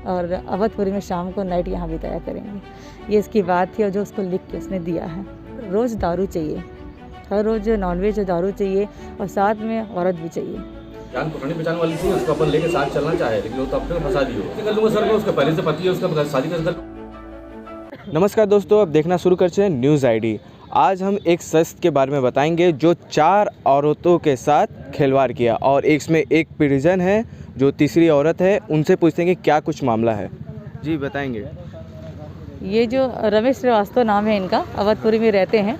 और अवधपुरी में शाम को नाइट यहाँ बिताया करेंगे। ये इसकी बात थी और जो उसको लिख के उसने दिया है। रोज़ दारू चाहिए, हर रोज़ नॉनवेज दारू चाहिए और साथ में औरत भी चाहिए। जान पकड़ने पहचान वाली थी, उसको अपन लेके साथ चलना चाहे, लेकिन वो तो अपने फंसा दियो। कर लूँगा सर को, उसका पहले से पति है, उसका शादी कर। नमस्कार दोस्तों, अब देखना शुरू करते हैं न्यूज़ आईडी। आज हम एक शख्स के बारे में बताएंगे जो 4 औरतों के साथ खिलवाड़ किया और इसमें एक परिजन है जो तीसरी औरत है। उनसे पूछते हैं कि क्या कुछ मामला है। जी बताएंगे। ये जो रमेश श्रीवास्तव नाम है इनका, अवधपुरी में रहते हैं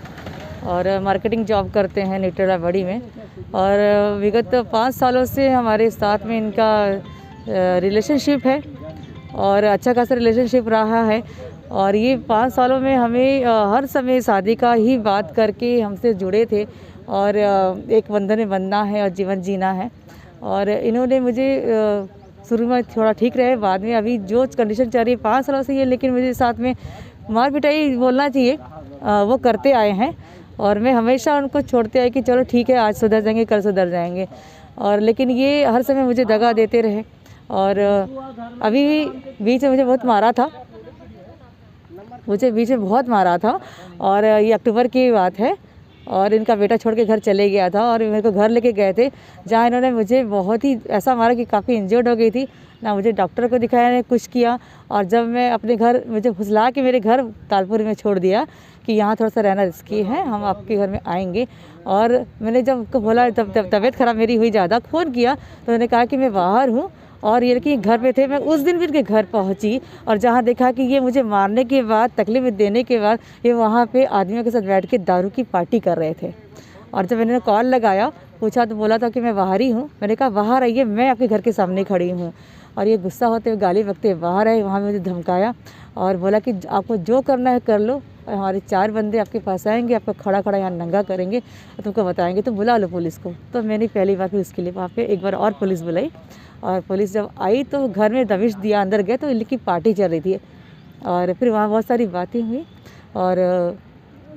और मार्केटिंग जॉब करते हैं नीटड़ा बड़ी में। और विगत 5 सालों से हमारे साथ में इनका रिलेशनशिप है और अच्छा खासा रिलेशनशिप रहा है। और ये 5 सालों में हमें हर समय शादी का ही बात करके हमसे जुड़े थे और एक बंधन में बंधना है और जीवन जीना है। और इन्होंने मुझे शुरू में थोड़ा ठीक रहे, बाद में अभी जो कंडीशन चल रही है 5 सालों से ये, लेकिन मुझे साथ में मार पिटाई बोलना चाहिए वो करते आए हैं। और मैं हमेशा उनको छोड़ते आए कि चलो ठीक है, आज सुधर जाएंगे, कल सुधर जाएंगे। और लेकिन ये हर समय मुझे दगा देते रहे। और अभी बीच में मुझे बहुत मारा था, और ये अक्टूबर की बात है। और इनका बेटा छोड़ के घर चले गया था और मेरे को घर लेके गए थे, जहाँ इन्होंने मुझे बहुत ही ऐसा मारा कि काफ़ी इंजर्ड हो गई थी। ना मुझे डॉक्टर को दिखाया, ने कुछ किया। और जब मैं अपने घर, मुझे फुसला के मेरे घर तालपुर में छोड़ दिया कि यहाँ थोड़ा सा रहना रिस्की है, हम आपके घर में आएंगे। और मैंने जब उनको बोला, तब तबीयत ख़राब मेरी हुई ज़्यादा, फ़ोन किया तो उन्होंने कहा कि मैं बाहर हूँ। और ये कि घर पे थे। मैं उस दिन भी इनके घर पहुंची और जहाँ देखा कि ये मुझे मारने के बाद, तकलीफ देने के बाद, ये वहाँ पे आदमियों के साथ बैठ के दारू की पार्टी कर रहे थे। और जब मैंने कॉल लगाया, पूछा तो बोला था कि मैं बाहर ही हूँ। मैंने कहा बाहर आइए, मैं आपके घर के सामने खड़ी हूँ। और ये गुस्सा होते हुए गाली बकते बाहर आए, वहाँ मुझे धमकाया और बोला कि आपको जो करना है कर लो, हमारे 4 बंदे आपके पास आएंगे, आपको खड़ा खड़ा यहाँ नंगा करेंगे और तुमको बताएंगे, तो बुला लो पुलिस को। तो मैंने पहली बार फिर उसके लिए वहाँ पे एक बार और पुलिस बुलाई। और पुलिस जब आई तो घर में दबिश दिया, अंदर गए तो इनकी पार्टी चल रही थी। और फिर वहाँ बहुत सारी बातें हुई और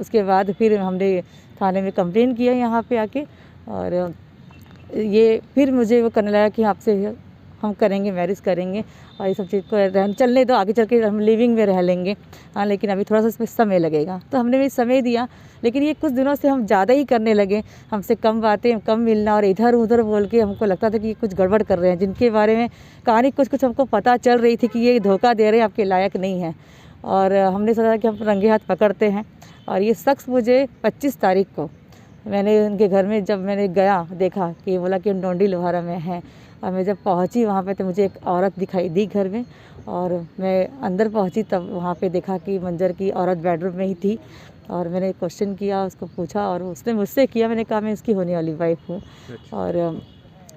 उसके बाद फिर हमने थाने में कंप्लेन किया यहाँ पे आके। और ये फिर मुझे वो करने लगा कि आपसे हम करेंगे, मैरिज करेंगे और ये सब चीज़ को रहन चलने दो, आगे चल के हम लिविंग में रह लेंगे। हाँ, लेकिन अभी थोड़ा सा इसमें समय लगेगा। तो हमने भी समय दिया, लेकिन ये कुछ दिनों से हम ज़्यादा ही करने लगे। हमसे कम बातें, कम मिलना और इधर उधर बोल के हमको लगता था कि ये कुछ गड़बड़ कर रहे हैं, जिनके बारे में कहानी कुछ हमको पता चल रही थी कि ये धोखा दे रहे हैं, आपके लायक नहीं है। और हमने सोचा कि हम रंगे हाथ पकड़ते हैं। और ये शख्स मुझे 25 तारीख को मैंने उनके घर में जब मैंने गया, देखा कि बोला कि डोंडी लोहारा में है। और मैं जब पहुंची वहाँ पे तो मुझे एक औरत दिखाई दी घर में। और मैं अंदर पहुंची तब वहाँ पे देखा कि मंजर की औरत बेडरूम में ही थी। और मैंने क्वेश्चन किया, उसको पूछा और उसने मुझसे किया। मैंने कहा मैं इसकी होने वाली वाइफ हूँ। और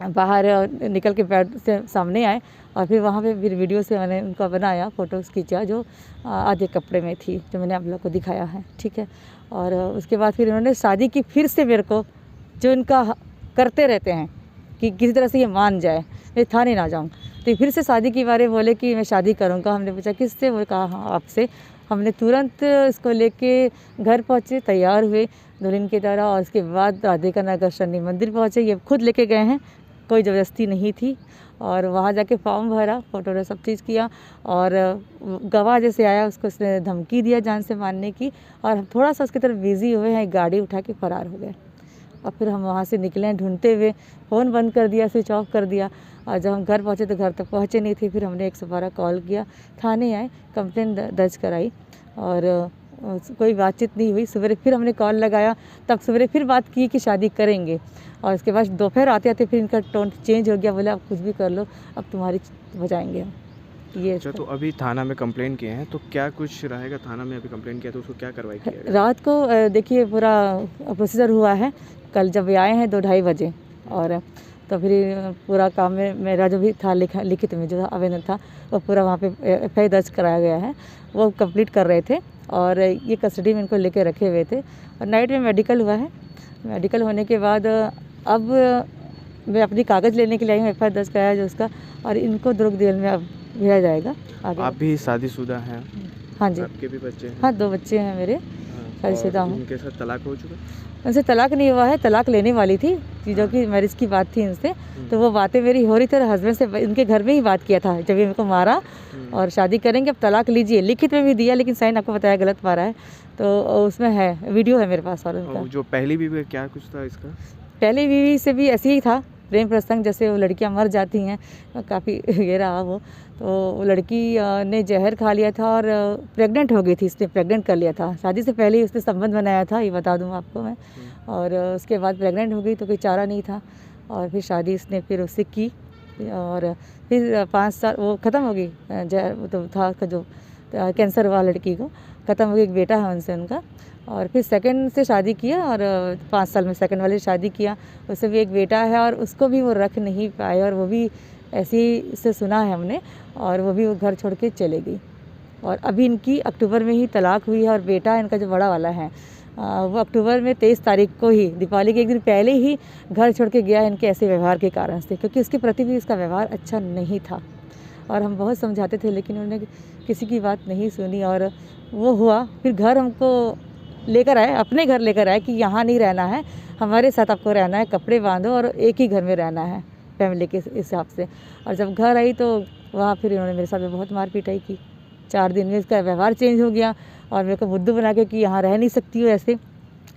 बाहर निकल के बेड से सामने आए और फिर वहाँ पे फिर वीडियो से मैंने उनका बनाया, फ़ोटोज़ खींचा, जो आधे कपड़े में थी, जो मैंने आप लोग को दिखाया है, ठीक है। और उसके बाद फिर इन्होंने शादी की फिर से मेरे को, जो इनका करते रहते हैं कि किसी तरह से ये मान जाए, मैं थाने ना जाऊँ। तो फिर से शादी के बारे बोले कि मैं शादी करूँगा। हमने पूछा किससे, वो कहा हाँ आपसे। हमने तुरंत इसको लेके घर पहुँचे, तैयार हुए दुल्हन की तरह। और उसके बाद राधे का नगर शनि मंदिर पहुँचे, ये खुद लेके गए हैं, कोई ज़बरदस्ती नहीं थी। और वहाँ जाके फॉर्म भरा, फ़ोटो सब चीज़ किया। और गवाह जैसे आया उसको उसने धमकी दिया जान से मारने की। और हम थोड़ा सा उसकी तरफ बिज़ी हुए हैं, गाड़ी उठा के फ़रार हो गए। और फिर हम वहाँ से निकले ढूंढते हुए, फ़ोन बंद कर दिया, स्विच ऑफ कर दिया। और जब हम घर पहुँचे तो घर तक पहुँचे नहीं थे। फिर हमने 112 कॉल किया, थाने आए, कंप्लेन दर्ज कराई और कोई बातचीत नहीं हुई। सवेरे फिर हमने कॉल लगाया, तब सवेरे फिर बात की कि शादी करेंगे। और उसके बाद दोपहर आते आते फिर इनका टोन चेंज हो गया, बोले आप कुछ भी कर लो, अब तुम्हारी बजाएंगे हम। ये अच्छा, तो अभी थाना में कंप्लेन किए हैं, तो क्या कुछ रहेगा? थाना में अभी कंप्लेन किया तो उसको क्या कार्रवाई किया? रात को देखिए पूरा प्रोसीजर हुआ है। कल जब आए हैं 2-2:30 बजे, और तो फिर पूरा काम में मेरा जो भी था लिखित में जो आवेदन था वो पूरा वहाँ पे FIR दर्ज कराया गया है, वो कंप्लीट कर रहे थे। और ये कस्टडी में इनको लेके रखे हुए थे। और नाइट में मेडिकल हुआ है। मेडिकल होने के बाद अब मैं अपनी कागज़ लेने के लिए आई हूँ, FIR दर्ज कराया जो उसका। और इनको दुर्ग जेल में अब भेजा जाएगा आगे। आप भी शादीशुदा हैं? हाँ जी। आपके भी बच्चे हैं? हाँ, 2 बच्चे हैं मेरे, शादीशुदा हूँ। उनके साथ तलाक हो चुका? उनसे तलाक नहीं हुआ है, तलाक लेने वाली थी, चीज़ों की मैरिज की बात थी इनसे। तो वो बातें मेरी हो रही थी, हस्बैंड से इनके घर में ही बात किया था जब ये मेरे को मारा और शादी करेंगे, अब तलाक लीजिए, लिखित में भी दिया लेकिन साइन आपको बताया गलत मारा है। तो उसमें है वीडियो है मेरे पास। और उनका जो पहली बीवी क्या कुछ था इसका? पहली बीवी से भी ऐसे ही था, प्रेम प्रसंग, जैसे वो लड़कियां मर जाती हैं, काफ़ी ये रहा वो। तो वो लड़की ने जहर खा लिया था और प्रेग्नेंट हो गई थी, इसने प्रेग्नेंट कर लिया था। शादी से पहले ही उसने संबंध बनाया था, ये बता दूं आपको मैं। और उसके बाद प्रेग्नेंट हो गई तो कोई चारा नहीं था और फिर शादी इसने फिर उससे की और फिर 5 साल वो ख़त्म हो गई। जहर वो तो था जो कैंसर हुआ लड़की को, ख़त्म हो गई। एक बेटा है उनसे उनका। और फिर सेकंड से शादी किया और 5 साल में सेकंड वाले से शादी किया, उससे भी एक बेटा है और उसको भी वो रख नहीं पाए और वो भी ऐसे ही से सुना है हमने, और वो भी वो घर छोड़ के चले गई। और अभी इनकी अक्टूबर में ही तलाक हुई है और बेटा इनका जो बड़ा वाला है वो अक्टूबर में 23 तारीख को ही, दीपावली के एक दिन पहले ही घर छोड़ के गया इनके ऐसे व्यवहार के कारण से, क्योंकि उसके प्रति भी इसका व्यवहार अच्छा नहीं था। और हम बहुत समझाते थे लेकिन उन्होंने किसी की बात नहीं सुनी और वो हुआ। फिर घर हमको लेकर आए, अपने घर लेकर आए कि यहाँ नहीं रहना है, हमारे साथ आपको रहना है, कपड़े बांधो और एक ही घर में रहना है फैमिली के हिसाब से। और जब घर आई तो वहाँ फिर इन्होंने मेरे साथ में बहुत मार पिटाई की। 4 दिन में इसका व्यवहार चेंज हो गया और मेरे को बुद्धू बना के कि यहाँ रह नहीं सकती हो ऐसे।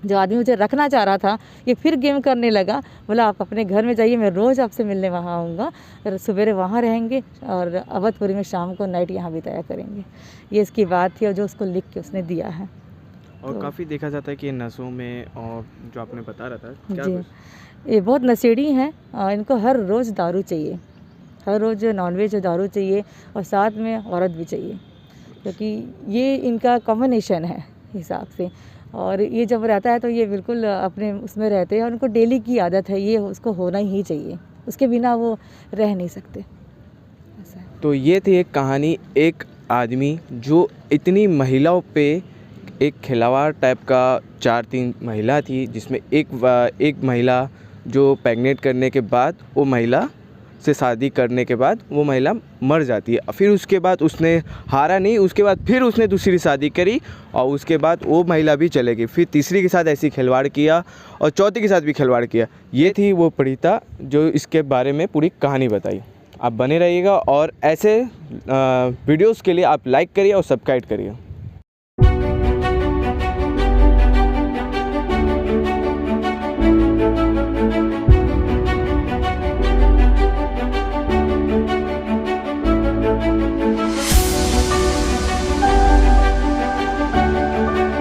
जो आदमी मुझे रखना चाह रहा था ये फिर गेम करने लगा, बोला आप अपने घर में जाइए, मैं रोज़ आपसे मिलने वहाँ आऊँगा, सवेरे वहाँ रहेंगे और अवधपुरी में शाम को नाइट यहाँ बिताया करेंगे। ये इसकी बात थी और जो उसको लिख के उसने दिया है। और तो काफ़ी देखा जाता है कि नशों में, और जो आपने बता रहा था क्या जी, कुछ? ये बहुत नशेड़ी हैं। इनको हर रोज़ दारू चाहिए, हर रोज़ नॉनवेज दारू चाहिए और साथ में औरत भी चाहिए, क्योंकि ये इनका कॉम्बिनेशन है हिसाब से। और ये जब रहता है तो ये बिल्कुल अपने उसमें रहते हैं और उनको डेली की आदत है, ये उसको होना ही चाहिए, उसके बिना वो रह नहीं सकते, ऐसा है। तो ये थी एक कहानी, एक आदमी जो इतनी महिलाओं पे एक खिलवाड़ टाइप का, 4-3 महिला थी जिसमें एक महिला जो प्रेग्नेंट करने के बाद, वो महिला से शादी करने के बाद वो महिला मर जाती है। फिर उसके बाद उसने हारा नहीं, उसके बाद फिर उसने दूसरी शादी करी और उसके बाद वो महिला भी चले गई। फिर तीसरी के साथ ऐसी खिलवाड़ किया और चौथी के साथ भी खिलवाड़ किया। ये थी वो पीड़िता जो इसके बारे में पूरी कहानी बताई। आप बने रहिएगा और ऐसे वीडियोस के लिए आप लाइक करिए और सब्सक्राइब करिए।